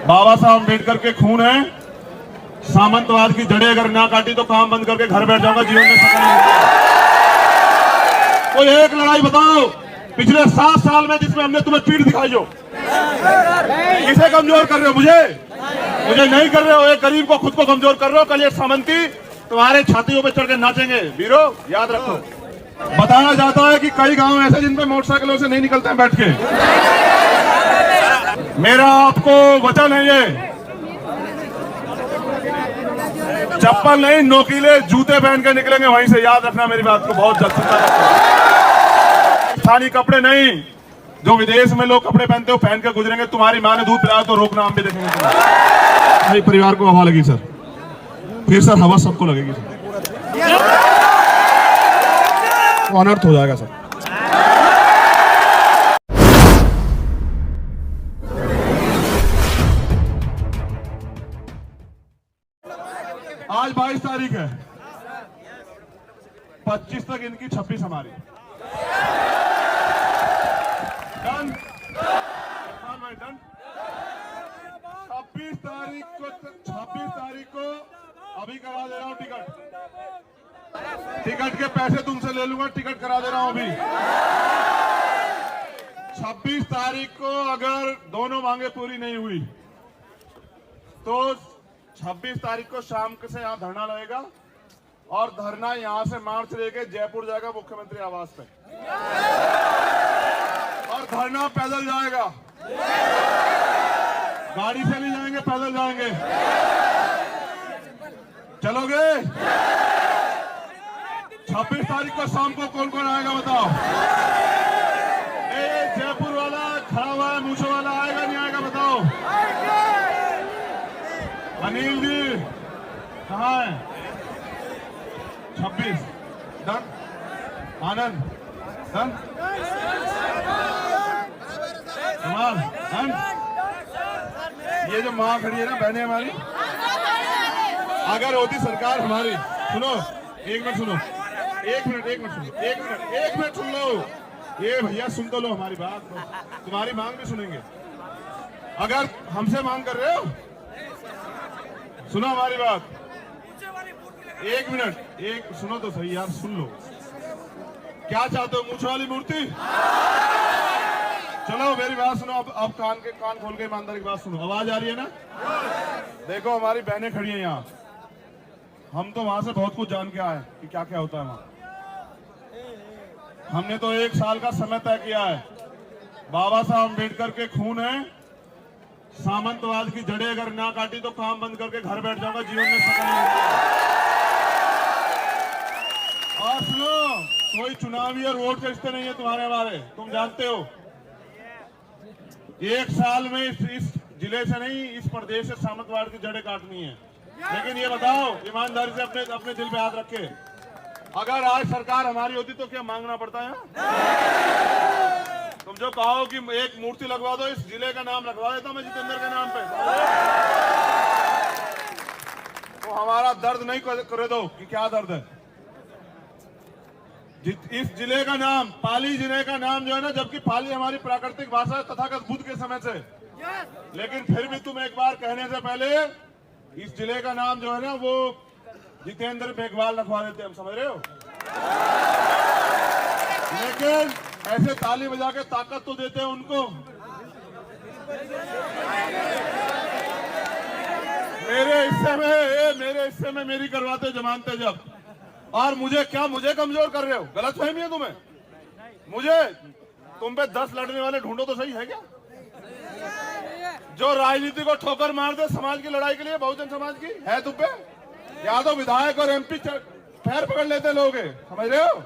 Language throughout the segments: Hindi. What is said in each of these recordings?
बाबा साहब अम्बेडकर के खून है, सामंतवाद की जड़ें अगर ना काटी तो काम बंद करके घर बैठ जाऊंगा, जीवन में सफल नहीं होगा। कोई एक लड़ाई बताओ पिछले 7 साल में जिसमें हमने तुम्हें पीठ दिखाई हो। किसे कमजोर कर रहे हो? मुझे नहीं कर रहे हो। एक गरीब को खुद को कमजोर कर रहे हो। कल ये सामंती तुम्हारे छातियों पे चढ़ के नाचेंगे। वीरो याद रखो, बताया जाता है कि कई गांव ऐसे जिन पे मोटरसाइकिलों से नहीं निकलते हैं बैठ के। मेरा आपको वचन है, ये चप्पल नहीं नोकीले जूते पहन के निकलेंगे वहीं से। याद रखना मेरी बात को बहुत जल्द। स्थानीय कपड़े नहीं, जो विदेश में लोग कपड़े पहनते हो पहन के गुजरेंगे। तुम्हारी माँ ने दूध पिलाया तो रोकना, हम भी देखेंगे। तुम्हारे परिवार को हवा लगी सर, फिर सर हवा सबको लगेगी सर। अनर्थ हो जाएगा सर। आज 22 तारीख है, 25 तक इनकी, 26 हमारी। डन? 26 तारीख को अभी करा दे रहा हूं टिकट के पैसे तुमसे ले लूंगा, टिकट करा दे रहा हूं अभी। 26 तारीख को अगर दोनों मांगे पूरी नहीं हुई तो 26 तारीख को शाम से यहाँ धरना लगेगा और धरना यहाँ से मार्च लेके जयपुर जाएगा मुख्यमंत्री आवास पे, और धरना पैदल जाएगा। गाड़ी से नहीं जाएंगे, पैदल जाएंगे। चलोगे? 26 तारीख को शाम को कौन कौन आएगा बताओ? जयपुर वाला खड़ा हुआ है, मूछों वाला आएगा नहीं आएगा बताओ? अनिल जी कहाँ है? 26 डन। आनंद डन। कुमार डन। ये जो माँ खड़ी है ना, बहनें हमारी, अगर होती सरकार हमारी, सुनो एक मिनट सुनो, एक मिनट सुन लो। ये भैया सुन तो लो हमारी बात, तुम्हारी मांग भी सुनेंगे। अगर हमसे मांग कर रहे हो, सुनो हमारी बात। एक मिनट, एक सुनो तो सही यार, सुन लो। क्या चाहते हो? मूंछ वाली मूर्ति? चलो मेरी बात सुनो, अब कान खोल के ईमानदारी की बात सुनो। आवाज आ रही है ना? देखो हमारी बहनें खड़ी हैं यहाँ, हम तो वहां से बहुत कुछ जान के आए कि क्या क्या होता है वहां। हमने तो 1 साल का समय तय किया है। बाबा साहब अम्बेडकर के खून है, सामंतवाद की जड़ें अगर ना काटी तो काम बंद करके घर बैठ जाऊंगा, जीवन में सफल नहीं होगा। और सुनो, कोई चुनावी और वोट के रिश्ते नहीं है तुम्हारे हमारे, तुम जानते हो। 1 साल में इस जिले से नहीं, इस प्रदेश से सामंतवाद की जड़ें काटनी है। लेकिन ये बताओ ईमानदारी से अपने दिल पे हाथ रखे, अगर आज सरकार हमारी होती तो क्या मांगना पड़ता है? तुम जो कहो कि एक मूर्ति लगवा दो, इस जिले का नाम लगवा देता मैं जितेंद्र के नाम पे, तो हमारा दर्द नहीं करे दो कि क्या दर्द है। इस जिले का नाम, पाली जिले का नाम जो है ना, जबकि पाली हमारी प्राकृतिक भाषा है तथागत बुद्ध के समय से, लेकिन फिर भी तुम एक बार कहने से पहले इस जिले का नाम जो है ना वो जितेंद्र मेघवाल रखवा देते, हम समझ रहे हो। लेकिन ऐसे ताली बजा के ताकत तो देते हैं उनको। मेरे हिस्से में मेरी करवाते जमानते जब, और मुझे कमजोर कर रहे हो? गलत फहमी है तुम्हें। तुम पे 10 लड़ने वाले ढूंढो तो सही है क्या? जो राजनीति को ठोकर मार दे समाज की लड़ाई के लिए, बहुजन समाज की है तुम पे? या तो विधायक और एमपी पैर पकड़ लेते लोग, समझ रहे हो?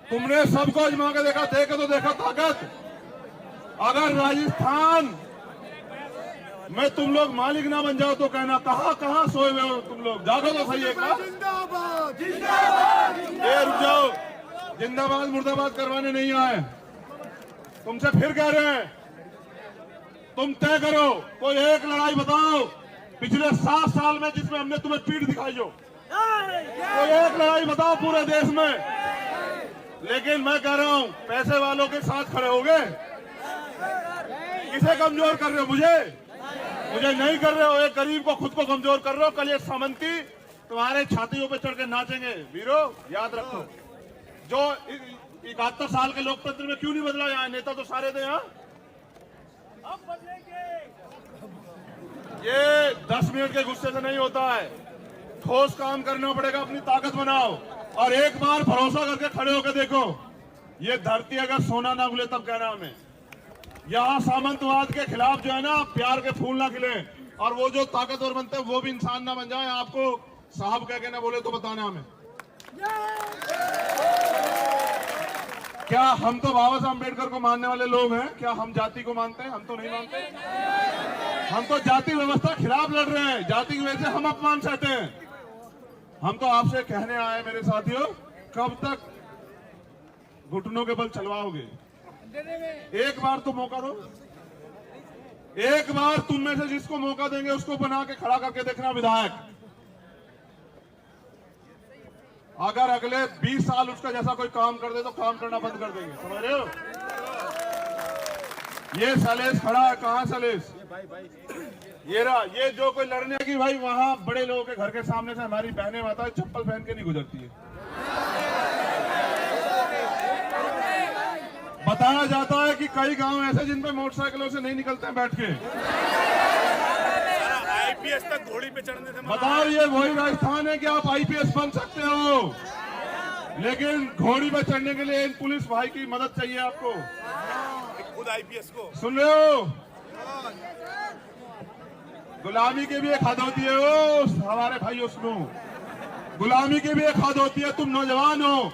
तुमने सबको आजमा के देखा, ताकत। अगर राजस्थान में तुम लोग मालिक ना बन जाओ तो कहना कहां सोए हुए हो तुम लोग, जागो तो सही एक बार। रुक जाओ, जिंदाबाद मुर्दाबाद करवाने नहीं आए, तुमसे फिर कह रहे हैं, तुम तय करो। कोई एक लड़ाई बताओ पिछले 7 साल में जिसमें हमने तुम्हें पीठ दिखाई हो। कोई एक लड़ाई बताओ पूरे देश में। लेकिन मैं कह रहा हूं, पैसे वालों के साथ खड़े होगे, किसे कमजोर कर रहे हो? मुझे नहीं कर रहे हो। एक गरीब को, खुद को कमजोर कर रहे हो। कल ये सामंती तुम्हारे छातियों पे चढ़ के नाचेंगे। वीरो याद रखो, जो 71 साल के लोकतंत्र में क्यों नहीं बदला? यहाँ नेता तो सारे थे। यहाँ अब बदलेंगे। ये 10 मिनट के गुस्से से नहीं होता है। ठोस काम करना पड़ेगा। अपनी ताकत बनाओ और एक बार भरोसा करके खड़े होकर देखो। ये धरती अगर सोना ना उगले तब कहना हमें। यहाँ सामंतवाद के खिलाफ जो है ना, प्यार के फूल ना खिले और वो जो ताकतवर बनते हैं वो भी इंसान ना बन जाए। आपको साहब कह के ना बोले तो बताना हमें। क्या हम तो बाबा साहब अम्बेडकर को मानने वाले लोग हैं? क्या हम जाति को मानते हैं? हम तो नहीं मानते। हम तो जाति व्यवस्था खिलाफ लड़ रहे हैं। जाति की वजह से हम अपमान सहते हैं। हम तो आपसे कहने आए मेरे साथियों, कब तक घुटनों के बल चलवाओगे? एक बार तो मौका दो। एक बार तुम में से जिसको मौका देंगे उसको बना के खड़ा करके देखना विधायक। अगर अगले 20 साल उसका जैसा कोई काम कर दे तो काम करना बंद कर देंगे। समझ रहे हो? ये सलेस खड़ा है। कहाँ सलेस? ये रहा। ये जो कोई लड़ने की, भाई वहां बड़े लोगों के घर के सामने से हमारी बहनें माता चप्पल पहन के नहीं गुजरती है। बताया जाता है कि कई गांव ऐसे जिन पे मोटरसाइकिलों से नहीं निकलते हैं बैठ के। आईपीएस तक घोड़ी पे चढ़ने से बताओ, ये वही राजस्थान है कि आप आईपीएस बन सकते हो, लेकिन घोड़ी पे चढ़ने के लिए इन पुलिस भाई की मदद चाहिए आपको। खुद आईपीएस को सुन रहे हो? गुलामी की भी एक हद होती है। वो हमारे भाइयों सुनो, गुलामी की भी एक हद होती है। तुम नौजवान हो,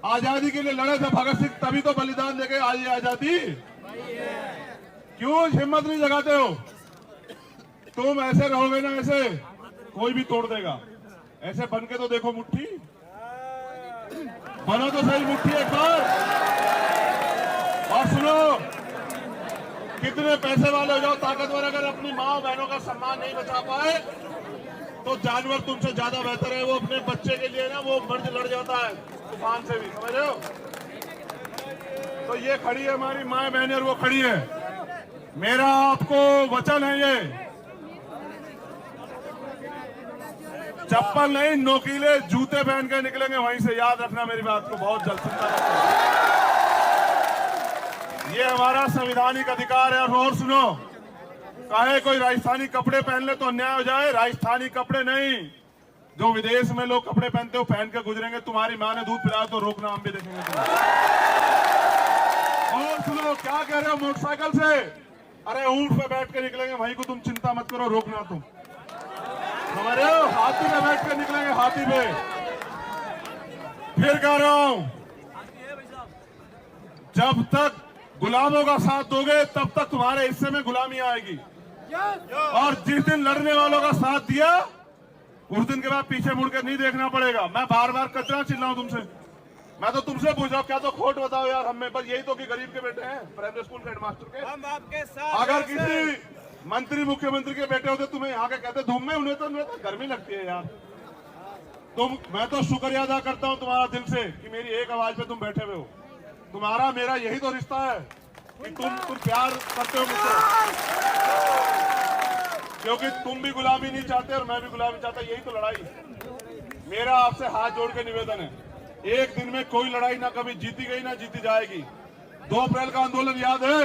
आजादी के लिए लड़े थे भगत सिंह, तभी तो बलिदान देके आज आजादी। क्यों हिम्मत नहीं जगाते हो? तुम ऐसे रहोगे ना, ऐसे कोई भी तोड़ देगा। ऐसे बन के तो देखो, मुट्ठी बनो तो सही, मुट्ठी एक बार। और सुनो, कितने पैसे वाले हो जाओ, ताकतवर, अगर अपनी माँ बहनों का सम्मान नहीं बचा पाए तो जानवर तुमसे ज्यादा बेहतर है। वो अपने बच्चे के लिए ना वो मर्ज लड़ जाता है तूफान से भी। समझ रहे हो? तो ये खड़ी है हमारी माँ बहनें और वो खड़ी है। मेरा आपको वचन है, ये चप्पल नहीं, नोकीले जूते पहन के निकलेंगे वहीं से। याद रखना मेरी बात को बहुत जल्द। चिंता मत करो, ये हमारा संवैधानिक अधिकार है। और सुनो, चाहे कोई राजस्थानी कपड़े पहन ले तो अन्याय हो जाए। राजस्थानी कपड़े नहीं, जो विदेश में लोग कपड़े पहनते हो पहन के गुजरेंगे। तुम्हारी माँ ने दूध पिलाया तो रोकना, हम भी देखेंगे तुम्हें। और सुनो, क्या कह रहे हो मोटरसाइकिल से? अरे ऊंट पे बैठ के निकलेंगे वहीं को, तुम चिंता मत करो, रोकना तुम। हमारे हाथी पे बैठ के निकलेंगे, हाथी पे। फिर कह रहा हूं, जब तक गुलामों का साथ दोगे तब तक तुम्हारे हिस्से में गुलामी आएगी। और जिस दिन लड़ने वालों का साथ दिया उस दिन के बाद पीछे मुड़कर नहीं देखना पड़ेगा। मैं बार बार कचरा चिल्लाऊं तुमसे? मैं तो तुमसे पूछ रहा हूं, क्या तो खोट बताओ यार हमें। बस यही तो कि गरीब के बेटे हैं, प्राइमरी स्कूल के हेडमास्टर के। हम आपके साथ। अगर किसी मंत्री मुख्यमंत्री के बेटे होते तुम्हें यहाँ के कहते धूम में, उन्हें तो गर्मी लगती है यार। मैं तो शुक्रिया अदा करता हूँ तुम्हारा दिल से कि मेरी एक आवाज पे तुम बैठे हुए हो। तुम्हारा मेरा यही तो रिश्ता है कि तुम प्यार करते हो मुझसे, क्योंकि तुम भी गुलामी नहीं चाहते और मैं भी गुलामी चाहता। यही तो लड़ाई। मेरा आपसे हाथ जोड़ के निवेदन है, एक दिन में कोई लड़ाई ना कभी जीती गई ना जीती जाएगी। 2 अप्रैल का आंदोलन याद है?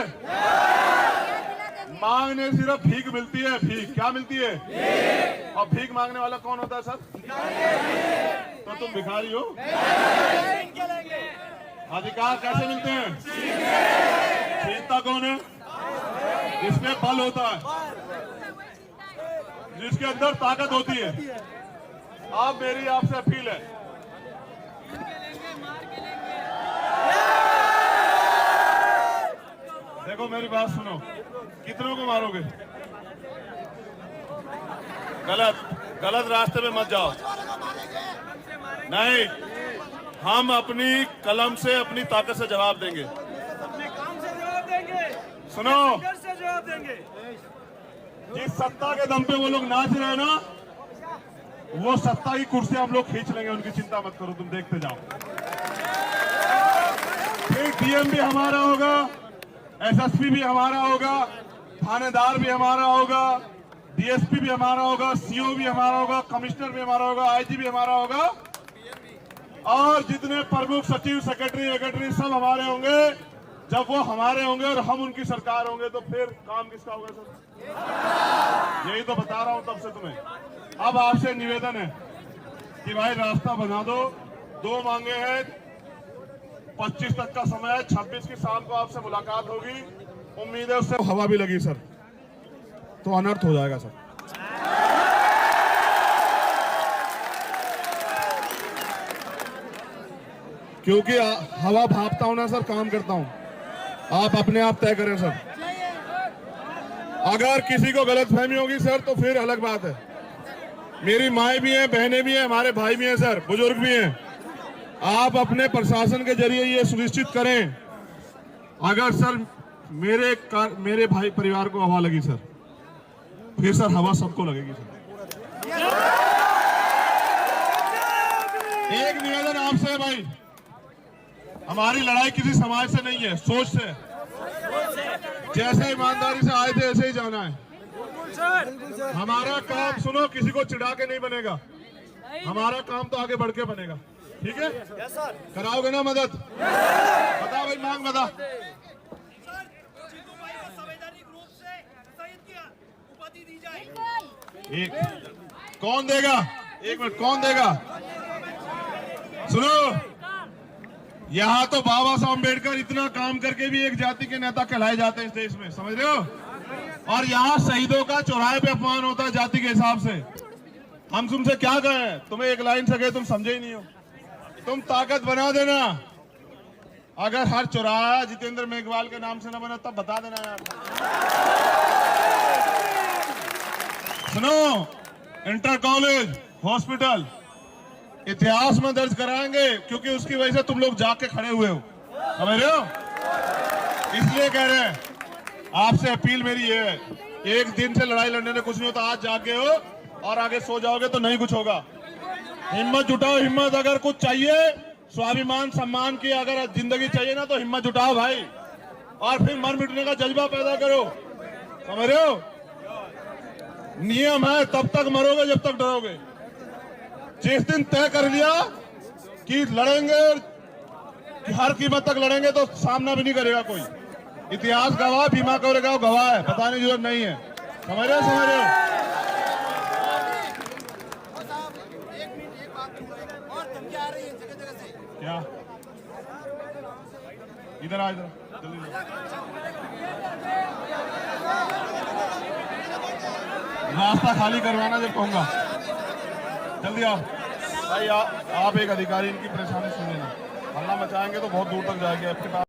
मांगने सिर्फ भीख मिलती है। भीख क्या मिलती है? और भीख मांगने वाला कौन होता है सर? तो तुम भिखारी हो। अधिकार कैसे मिलते हैं? छीनता कौन है? जिसमें बल होता है, जिसके अंदर ताकत होती है। अब मेरी आपसे अपील है, देखो मेरी बात सुनो, कितनों को मारोगे? गलत रास्ते पे मत जाओ। नहीं, हम अपनी कलम से, अपनी ताकत से जवाब देंगे, अपने काम से जवाब देंगे, सुनो, से जवाब देंगे। जिस सत्ता के दम पे वो लोग नाच रहे हैं ना, वो सत्ता की कुर्सी हम लोग खींच लेंगे, उनकी चिंता मत करो, तुम देखते जाओ। फिर डीएम भी हमारा होगा, एसएसपी भी हमारा होगा, थानेदार भी हमारा होगा, डीएसपी भी हमारा होगा, सीओ भी हमारा होगा, कमिश्नर भी हमारा होगा, आईजी भी हमारा होगा, और जितने प्रमुख सचिव, सेक्रेटरी सब हमारे होंगे। जब वो हमारे होंगे और हम उनकी सरकार होंगे तो फिर काम किसका होगा सर? यही तो बता रहा हूं तब से तुम्हें। अब आपसे निवेदन है कि भाई रास्ता बना दो। 2 मांगे हैं, 25 तक का समय है, 26 की शाम को आपसे मुलाकात होगी। उम्मीद है उससे हवा भी लगी सर तो अनर्थ हो जाएगा सर। क्योंकि हवा भापता हूं ना सर, काम करता हूं। आप अपने आप तय करें सर। अगर किसी को गलतफहमी होगी सर तो फिर अलग बात है। मेरी माएँ भी हैं, बहनें भी हैं, हमारे भाई भी हैं सर, बुजुर्ग भी हैं। आप अपने प्रशासन के जरिए ये सुनिश्चित करें, अगर सर मेरे भाई परिवार को हवा लगी सर, फिर सर हवा सबको लगेगी सर। एक निवेदन आपसे है भाई, हमारी लड़ाई किसी समाज से नहीं है, सोच से। जैसे ईमानदारी से आए थे ऐसे ही जाना है। हमारा काम सुनो, किसी को चिढ़ा के नहीं बनेगा, हमारा काम तो आगे बढ़ के बनेगा। ठीक है, कराओगे ना मदद? बता भाई, मांग बता। संवैधानिक रूप से शहीद किया, उपाधि दी जाए। एक कौन देगा? 1 मिनट, कौन देगा? सुनो, यहाँ तो बाबा साहब अम्बेडकर इतना काम करके भी एक जाति के नेता कहलाए जाते हैं इस देश में, समझ रहे हो? और यहाँ शहीदों का चौराहे पे अपमान होता है जाति के हिसाब से। हम तुमसे क्या कहें? तुम्हें एक लाइन से कहे, तुम समझे ही नहीं हो। तुम ताकत बना देना, अगर हर चौराहा जितेंद्र मेघवाल के नाम से ना बना तब बता देना यार। सुनो, इंटर कॉलेज, हॉस्पिटल इतिहास में दर्ज कराएंगे, क्योंकि उसकी वजह से तुम लोग जाके खड़े हुए हो, समझ रहे हो? इसलिए कह रहे हैं, आपसे अपील मेरी ये है, एक दिन से लड़ाई लड़ने में कुछ नहीं होता। आज जागे हो और आगे सो जाओगे तो नहीं कुछ होगा। हिम्मत जुटाओ, हिम्मत। अगर कुछ चाहिए, स्वाभिमान सम्मान की अगर जिंदगी चाहिए ना, तो हिम्मत जुटाओ भाई, और फिर मर मिटने का जज्बा पैदा करो, समझ रहे हो? नियम है, तब तक मरोगे जब तक डरोगे। जिस दिन तय कर लिया कि लड़ेंगे, कि हर कीमत तक लड़ेंगे, तो सामना भी नहीं करेगा कोई। इतिहास गवाह, भीमा कोरेगांव गवाह है, बताने की जरूरत नहीं है। समझ रहे हो? समझ रहे हो? क्या? इधर आ, इधर जल्दी। रास्ता खाली करवाना जब कहूंगा, जल्दी आओ भाई। आप एक अधिकारी, इनकी परेशानी सुन लेना, हल्ला मचाएंगे तो बहुत दूर तक जाएंगे आपके पास।